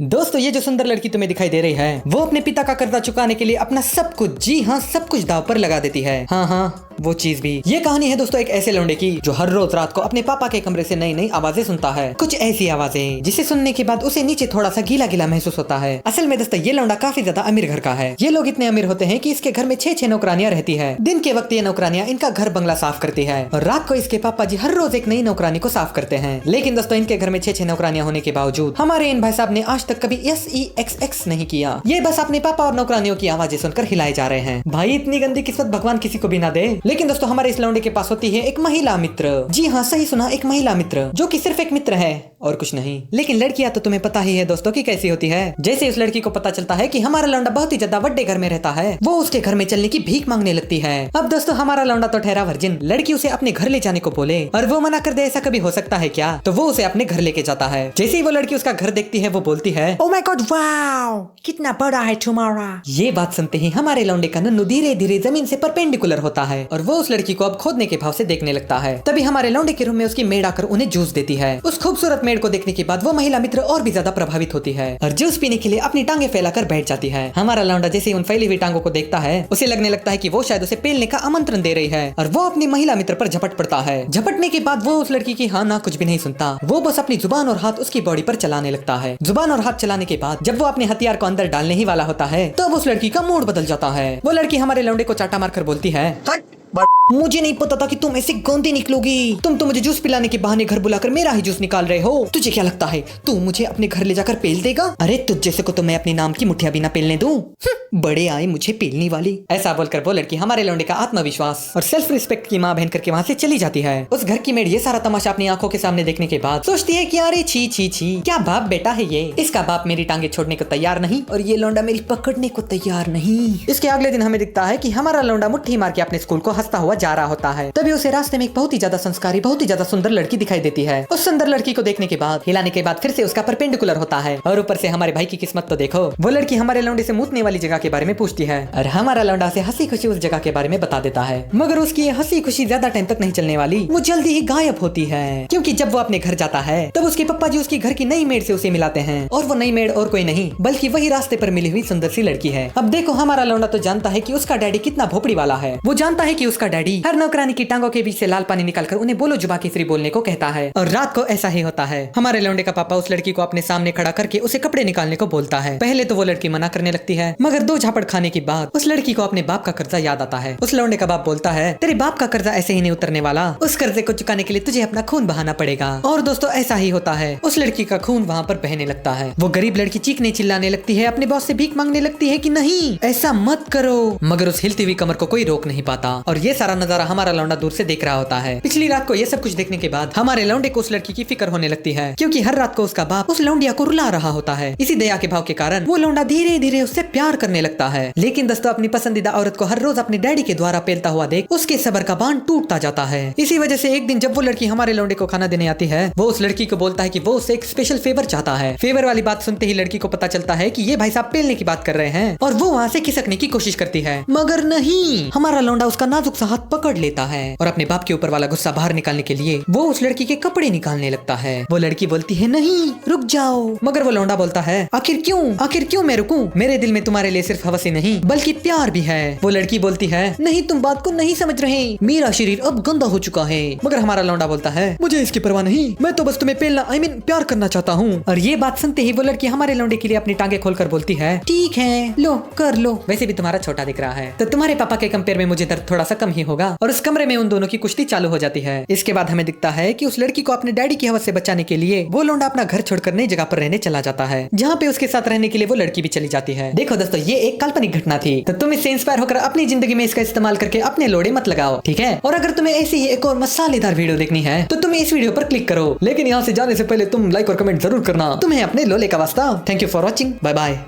दोस्तों ये जो सुंदर लड़की तुम्हें दिखाई दे रही है वो अपने पिता का कर्जा चुकाने के लिए अपना सब कुछ, जी हाँ सब कुछ दांव पर लगा देती है। हाँ वो चीज भी। ये कहानी है दोस्तों एक ऐसे लौंडे की जो हर रोज रात को अपने पापा के कमरे से नई नई आवाजें सुनता है। कुछ ऐसी आवाजें जिसे सुनने के बाद उसे नीचे थोड़ा सा गीला गीला महसूस होता है। असल में दोस्तों ये लौंडा काफी ज्यादा अमीर घर का है। ये लोग इतने अमीर होते हैं कि इसके घर में 6 नौकरानियां रहती है। दिन के वक्त ये नौकरानियां इनका घर बंगला साफ करती है और रात को इसके पापा जी हर रोज एक नई नौकरानी को साफ करते हैं। लेकिन दोस्तों इनके घर में 6 नौकरानियां होने के बावजूद हमारे इन भाई साहब ने आज तक कभी SEXX नहीं किया। ये बस अपने पापा और नौकरानियों की आवाजें सुनकर हिलाए जा रहे हैं। भाई इतनी गंदी किस्मत भगवान किसी को भी ना दे। लेकिन दोस्तों हमारे इस लौंडे के पास होती है एक महिला मित्र। जी हाँ सही सुना, एक महिला मित्र जो कि सिर्फ एक मित्र है और कुछ नहीं। लेकिन लड़कियां तो तुम्हें पता ही है दोस्तों की कैसी होती है। जैसे उस लड़की को पता चलता है कि हमारा लौंडा बहुत ही ज्यादा बड़े घर में रहता है, वो उसके घर में चलने की भीख मांगने लगती है। अब दोस्तों हमारा लौंडा तो ठहरा वर्जिन, लड़की उसे अपने घर ले जाने को बोले और वो मना कर दे, ऐसा कभी हो सकता है क्या? तो वो उसे अपने घर लेके जाता है। जैसे ही वो लड़की उसका घर देखती है वो बोलती है, ओह माय गॉड वाओ कितना बड़ा है तुम्हारा। ये बात सुनते ही हमारे लौंडे का नन्नू धीरे धीरे जमीन से परपेंडिकुलर होता है और वो उस लड़की को अब खोदने के भाव से देखने लगता है। तभी हमारे लौंडे के रूम में उसकी मेड आकर उन्हें जूस देती है। उस खूबसूरत मेड को देखने के बाद वो महिला मित्र और भी ज्यादा प्रभावित होती है और जूस पीने के लिए अपनी टांगे फैलाकर बैठ जाती है। हमारा लौंडा जैसे ही उन फैली हुई टांगों को देखता है उसे लगने लगता है कि वो शायद उसे पेलने का आमंत्रण दे रही है और वो अपनी महिला मित्र पर झपट पड़ता है। झपटने के बाद वो उस लड़की की हाँ ना कुछ भी नहीं सुनता। वो बस अपनी जुबान और हाथ उसकी बॉडी पर चलाने लगता है। जुबान और हाथ चलाने के बाद जब वो अपने हथियार को अंदर डालने ही वाला होता है तब उस लड़की का मूड बदल जाता है। वो लड़की हमारे लौंडे को चाटा मारकर बोलती है, मुझे नहीं पता था कि तुम ऐसे गंदी निकलोगी। तुम तो मुझे जूस पिलाने के बहाने घर बुलाकर मेरा ही जूस निकाल रहे हो। तुझे क्या लगता है तू मुझे अपने घर ले जाकर पेल देगा? अरे तुझ जैसे को तो मैं अपने नाम की मुठिया भी ना पेलने दूं। बड़े आए मुझे पेलने वाली। ऐसा बोलकर वो लड़की हमारे लौंडे का आत्मविश्वास और सेल्फ रिस्पेक्ट की मां बहन करके वहाँ से चली जाती है। उस घर की मेड ये सारा तमाशा अपनी आंखों के सामने देखने के बाद सोचती है कि अरे छी छी छी क्या बाप बेटा है ये। इसका बाप मेरी टांगे छोड़ने को तैयार नहीं और ये लौंडा मेरी पकड़ने को तैयार नहीं। इसके अगले दिन हमें दिखता है कि हमारा लौंडा मुट्ठी मार के अपने स्कूल को हंसता हुआ जा रहा होता है। तभी उसे रास्ते में एक बहुत ही ज्यादा संस्कारी, बहुत ही ज्यादा सुंदर लड़की दिखाई देती है। उस सुंदर लड़की को देखने के बाद हिलाने के बाद फिर से उसका परपेंडिकुलर होता है और ऊपर से हमारे भाई की किस्मत तो देखो। वो लड़की हमारे लौंडे से मूतने वाली जगह के बारे में पूछती है और हमारा लौंडा से हंसी खुशी उस जगह के बारे में बता देता है। मगर उसकी ये हंसी खुशी ज्यादा टाइम तक नहीं चलने वाली, वो जल्दी ही गायब होती है। क्योंकि जब वो अपने घर जाता है तब उसके पप्पा जी उसकी घर की नई मेड से उसे मिलाते हैं और वो नई मेड और कोई नहीं बल्कि वही रास्ते पर मिली हुई सुंदर सी लड़की है। अब देखो हमारा लौंडा तो जानता है कि उसका डैडी कितना भोपड़ी वाला है। वो जानता है कि उसका डैडी हर नौकरानी की टांगों के बीच से लाल पानी निकालकर उन्हें बोलो जुबा केसरी बोलने को कहता है और रात को ऐसा ही होता है। हमारे लौंडे का पापा उस लड़की को अपने सामने खड़ा करके उसे कपड़े निकालने को बोलता है। पहले तो वो लड़की मना करने लगती है मगर 2 झापड़ खाने के बाद उस लड़की को अपने बाप का कर्जा याद आता है। उस लौंडे का बाप बोलता है, तेरे बाप का कर्जा ऐसे ही नहीं उतरने वाला, उस कर्जे को चुकाने के लिए तुझे अपना खून बहाना पड़ेगा। और दोस्तों ऐसा ही होता है। उस लड़की का खून वहाँ पर बहने लगता है। वो गरीब लड़की चीखने चिल्लाने लगती है, अपने बॉस से भीख मांगने लगती है कि नहीं ऐसा मत करो। मगर उस हिलती हुई कमर को कोई रोक नहीं पाता और ये सारा नजारा हमारा लौंडा दूर से देख रहा होता है। पिछली रात को ये सब कुछ देखने के बाद हमारे लौंडे को उस लड़की की फिक्र होने लगती है क्योंकि हर रात को उसका बाप उस लौंडिया को रुला रहा होता है। इसी दया के भाव के कारण वो लौंडा धीरे धीरे उससे प्यार करने लगता है। लेकिन दोस्तों अपनी पसंदीदा औरत को हर रोज अपने डैडी के द्वारा पेलता हुआ देख उसके सब्र का बांध टूटता जाता है। इसी वजह से एक दिन जब वो लड़की हमारे लौंडे को खाना देने आती है वो उस लड़की को बोलता है कि वो उससे एक स्पेशल फेवर चाहता है। फेवर वाली बात सुनते ही लड़की को पता चलता है कि ये भाई साहब पेलने की बात कर रहे हैं और वो वहाँ से खिसकने की कोशिश करती है मगर नहीं, हमारा लौंडा उसका नाजुक सा हाथ पकड़ लेता है और अपने बाप के ऊपर वाला गुस्सा बाहर निकालने के लिए वो उस लड़की के कपड़े निकालने लगता है। वो लड़की बोलती है नहीं रुक जाओ, मगर वो लौंडा बोलता है आखिर क्यों मैं रुकूं? मेरे दिल में तुम्हारे लिए सिर्फ हवस ही नहीं बल्कि प्यार भी है। वो लड़की बोलती है नहीं तुम बात को नहीं समझ रहे, मेरा शरीर अब गंदा हो चुका है। मगर हमारा लौंडा बोलता है मुझे इसकी परवाह नहीं, मैं तो बस तुम्हें पेलना प्यार करना चाहता हूँ। और ये बात सुनते ही वो लड़की हमारे लौंडे के लिए अपनी टांगे खोलकर बोलती है ठीक है लो कर लो, वैसे भी तुम्हारा छोटा दिख रहा है तो तुम्हारे पापा के कंपेयर में मुझे दर्द थोड़ा सा कम ही होगा। और उस कमरे में उन दोनों की कुश्ती चालू हो जाती है। इसके बाद हमें दिखता है कि उस लड़की को अपने डैडी की हवस से बचाने के लिए वो लौंडा अपना घर छोड़कर नई जगह पर रहने चला जाता है जहाँ पे उसके साथ रहने के लिए वो लड़की भी चली जाती है। देखो दोस्तों ये एक काल्पनिक घटना थी तो तुम इससे इंस्पायर होकर अपनी जिंदगी में इसका इस्तेमाल करके अपने लोड़े मत लगाओ, ठीक है? और अगर तुम्हें ऐसी ही एक और मसालेदार वीडियो देखनी है तो तुम्हें इस वीडियो पर क्लिक करो, लेकिन यहाँ से जाने से पहले तुम लाइक और कमेंट जरूर करना। तुम्हें अपने लोले का वास्ता। Thank you for watching, bye bye.